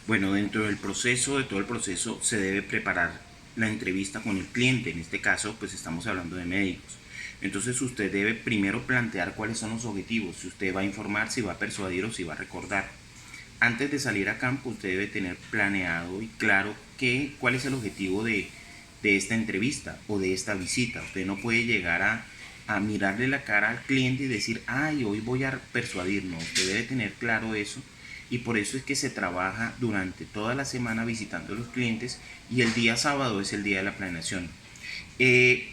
Bueno, dentro del proceso, de todo el proceso, se debe preparar la entrevista con el cliente. En este caso, pues estamos hablando de médicos. Entonces usted debe primero plantear cuáles son los objetivos, si usted va a informar, si va a persuadir o si va a recordar. Antes de salir a campo, usted debe tener planeado y claro cuál es el objetivo de esta entrevista o de esta visita. Usted no puede llegar a mirarle la cara al cliente y decir, ay, hoy voy a persuadir. No, usted debe tener claro eso, y por eso es que se trabaja durante toda la semana visitando a los clientes, y el día sábado es el día de la planeación.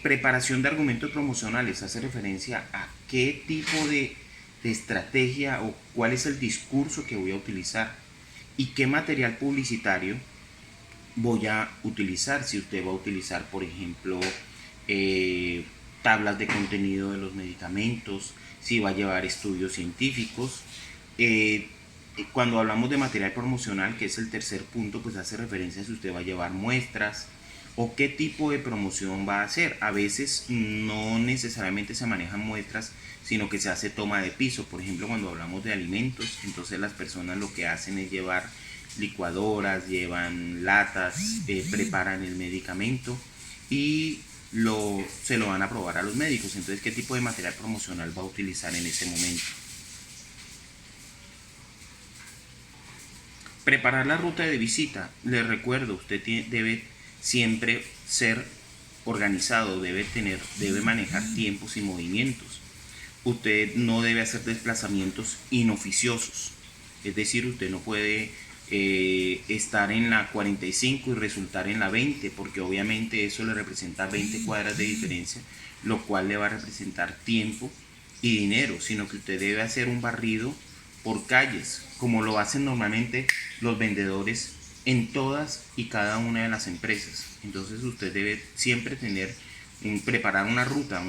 Preparación de argumentos promocionales hace referencia a qué tipo de estrategia o cuál es el discurso que voy a utilizar y qué material publicitario voy a utilizar. Si usted va a utilizar, por ejemplo, eh, tablas de contenido de los medicamentos, si va a llevar estudios científicos. Eh, Cuando hablamos de material promocional, que es el tercer punto, pues hace referencia a si usted va a llevar muestras o qué tipo de promoción va a hacer. A veces no necesariamente se manejan muestras, sino que se hace toma de piso. Por ejemplo, cuando hablamos de alimentos, entonces las personas lo que hacen es llevar licuadoras, llevan latas, preparan el medicamento y se lo van a probar a los médicos. Entonces, ¿qué tipo de material promocional va a utilizar en ese momento? Preparar la ruta de visita. Les recuerdo, usted debe siempre ser organizado, debe manejar tiempos y movimientos. Usted no debe hacer desplazamientos inoficiosos. Es decir, usted no puede estar en la 45 y resultar en la 20, porque obviamente eso le representa 20 cuadras de diferencia, lo cual le va a representar tiempo y dinero, sino que usted debe hacer un barrido por calles, como lo hacen normalmente los vendedores en todas y cada una de las empresas. Entonces usted debe siempre preparar una ruta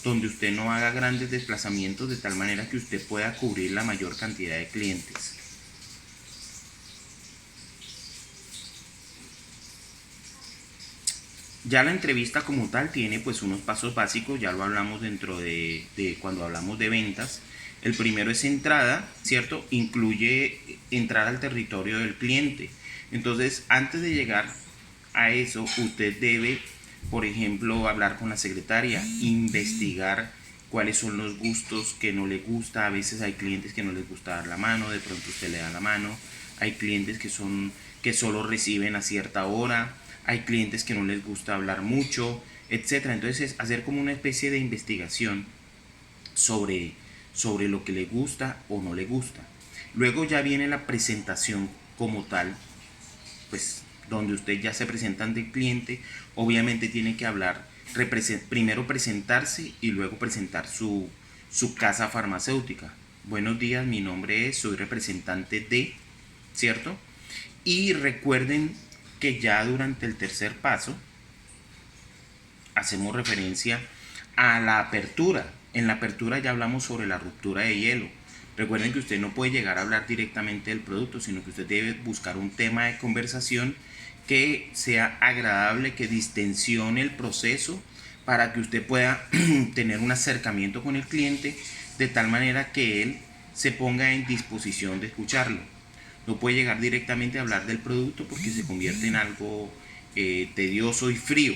donde usted no haga grandes desplazamientos, de tal manera que usted pueda cubrir la mayor cantidad de clientes. Ya la entrevista como tal tiene pues unos pasos básicos, ya lo hablamos dentro de cuando hablamos de ventas. El primero es entrada, ¿cierto? Incluye entrar al territorio del cliente. Entonces, antes de llegar a eso, usted debe, por ejemplo, hablar con la secretaria, investigar cuáles son los gustos que no le gusta. A veces hay clientes que no les gusta dar la mano, de pronto usted le da la mano. Hay clientes que solo reciben a cierta hora. Hay clientes que no les gusta hablar mucho, etcétera. Entonces es hacer como una especie de investigación sobre, sobre lo que le gusta o no le gusta. Luego ya viene la presentación como tal, pues donde usted ya se presenta ante el cliente. Obviamente tiene que hablar, primero presentarse y luego presentar su casa farmacéutica. Buenos días, mi nombre es, soy representante de, ¿cierto? Y recuerden que ya durante el tercer paso hacemos referencia a la apertura. En la apertura ya hablamos sobre la ruptura de hielo. Recuerden que usted no puede llegar a hablar directamente del producto, sino que usted debe buscar un tema de conversación que sea agradable, que distensione el proceso, para que usted pueda tener un acercamiento con el cliente de tal manera que él se ponga en disposición de escucharlo. No puede llegar directamente a hablar del producto porque se convierte en algo tedioso y frío.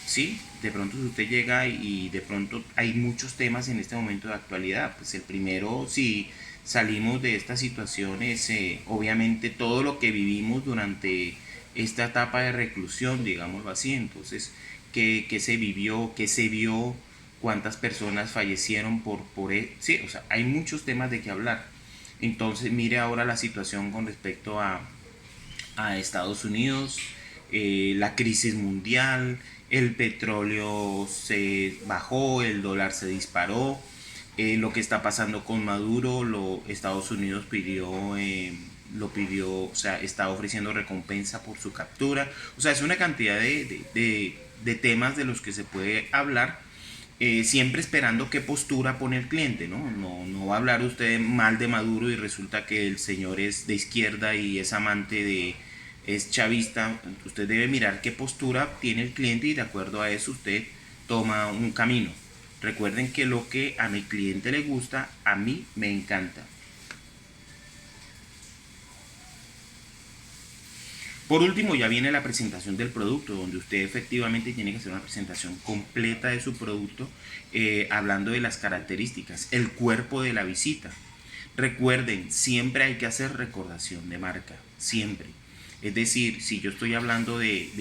¿Sí? De pronto si usted llega y de pronto hay muchos temas en este momento de actualidad. Pues el primero, si salimos de esta situación, es obviamente todo lo que vivimos durante esta etapa de reclusión, digámoslo así. Entonces, ¿qué se vivió? ¿Qué se vio? ¿Cuántas personas fallecieron sí, o sea, hay muchos temas de que hablar. Entonces, mire ahora la situación con respecto a Estados Unidos, la crisis mundial, el petróleo se bajó, el dólar se disparó, lo que está pasando con Maduro, Estados Unidos lo pidió, o sea, está ofreciendo recompensa por su captura. O sea, es una cantidad de temas de los que se puede hablar, siempre esperando qué postura pone el cliente, ¿no? No va a hablar usted mal de Maduro y resulta que el señor es de izquierda y es amante es chavista. Usted debe mirar qué postura tiene el cliente y de acuerdo a eso usted toma un camino. Recuerden que lo que a mi cliente le gusta, a mí me encanta. Por último, ya viene la presentación del producto, donde usted efectivamente tiene que hacer una presentación completa de su producto, hablando de las características, el cuerpo de la visita. Recuerden, siempre hay que hacer recordación de marca, siempre. Es decir, si yo estoy hablando de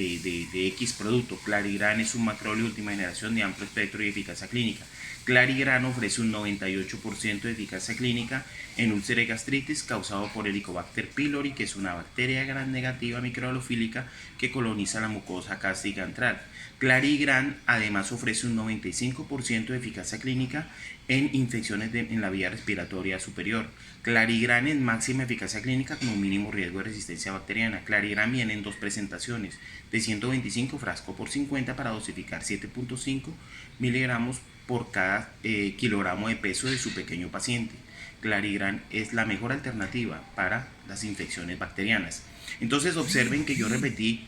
X producto, Clarigran es un macróleo de última generación de amplio espectro y eficacia clínica. Clarigran ofrece un 98% de eficacia clínica en úlcera y gastritis causado por Helicobacter pylori, que es una bacteria gram negativa microalofílica que coloniza la mucosa gástrica antral. Clarigran además ofrece un 95% de eficacia clínica en infecciones en la vía respiratoria superior. Clarigran en máxima eficacia clínica con un mínimo riesgo de resistencia bacteriana. Clarigran viene en dos presentaciones de 125 frasco por 50 para dosificar 7.5 miligramos por cada kilogramo de peso de su pequeño paciente. Clarigran es la mejor alternativa para las infecciones bacterianas. Entonces observen que yo repetí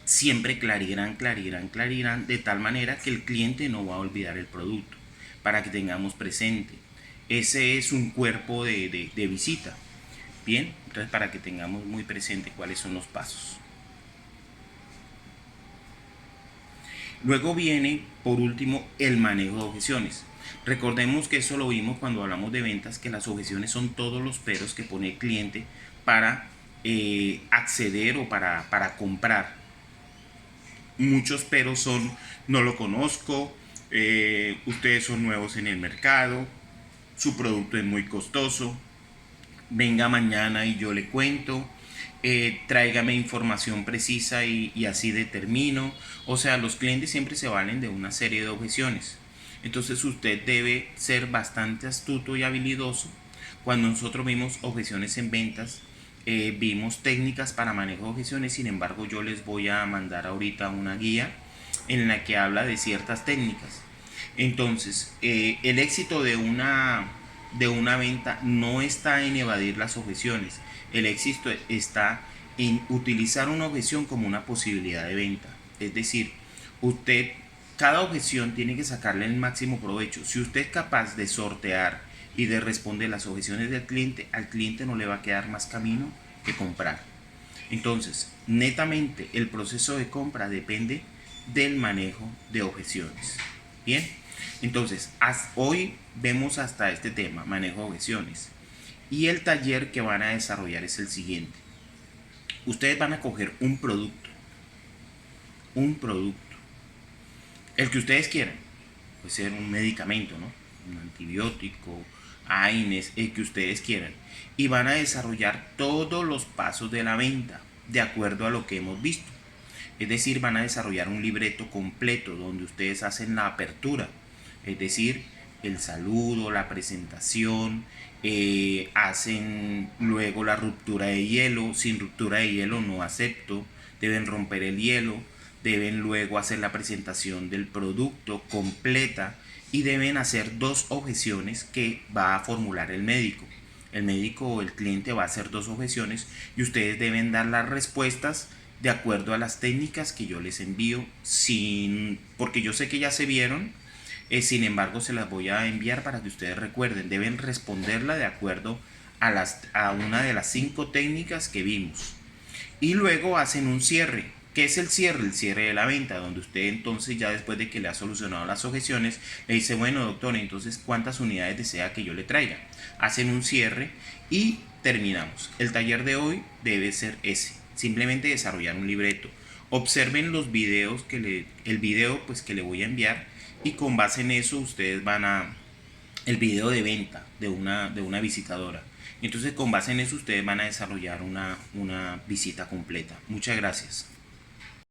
siempre Clarigran, Clarigran, Clarigran, de tal manera que el cliente no va a olvidar el producto, para que tengamos presente. Ese es un cuerpo de visita. Bien, entonces para que tengamos muy presente cuáles son los pasos. Luego viene, por último, el manejo de objeciones. Recordemos que eso lo vimos cuando hablamos de ventas, que las objeciones son todos los peros que pone el cliente para acceder o para comprar. Muchos peros son: no lo conozco, ustedes son nuevos en el mercado, su producto es muy costoso, venga mañana y yo le cuento, tráigame información precisa y así determino. O sea, los clientes siempre se valen de una serie de objeciones. Entonces usted debe ser bastante astuto y habilidoso. Cuando nosotros vimos objeciones en ventas, vimos técnicas para manejo de objeciones. Sin embargo, yo les voy a mandar ahorita una guía en la que habla de ciertas técnicas. Entonces, el éxito de una venta no está en evadir las objeciones. El éxito está en utilizar una objeción como una posibilidad de venta. Es decir, usted, cada objeción tiene que sacarle el máximo provecho. Si usted es capaz de sortear y de responder las objeciones del cliente, al cliente no le va a quedar más camino que comprar. Entonces, netamente el proceso de compra depende del manejo de objeciones. Bien, entonces hoy vemos hasta este tema, manejo de objeciones. Y el taller que van a desarrollar es el siguiente. Ustedes van a coger un producto, el que ustedes quieran. Puede ser un medicamento, ¿no? Un antibiótico, AINES, el que ustedes quieran. Y van a desarrollar todos los pasos de la venta, de acuerdo a lo que hemos visto. Es decir, van a desarrollar un libreto completo donde ustedes hacen la apertura, es decir, el saludo, la presentación, hacen luego la ruptura de hielo. Sin ruptura de hielo no acepto, deben romper el hielo, deben luego hacer la presentación del producto completa y deben hacer dos objeciones que va a formular el médico. El médico o el cliente va a hacer dos objeciones y ustedes deben dar las respuestas de acuerdo a las técnicas que yo les envío, porque yo sé que ya se vieron, sin embargo se las voy a enviar para que ustedes recuerden. Deben responderla de acuerdo a una de las 5 técnicas que vimos. Y luego hacen un cierre. ¿Qué es el cierre? El cierre de la venta, donde usted entonces, ya después de que le ha solucionado las objeciones, le dice: bueno, doctor, entonces ¿cuántas unidades desea que yo le traiga? Hacen un cierre y terminamos. El taller de hoy debe ser ese: simplemente desarrollar un libreto. Observen los videos el video pues que le voy a enviar, y con base en eso ustedes van a el video de venta de una visitadora. Entonces con base en eso ustedes van a desarrollar una visita completa. Muchas gracias.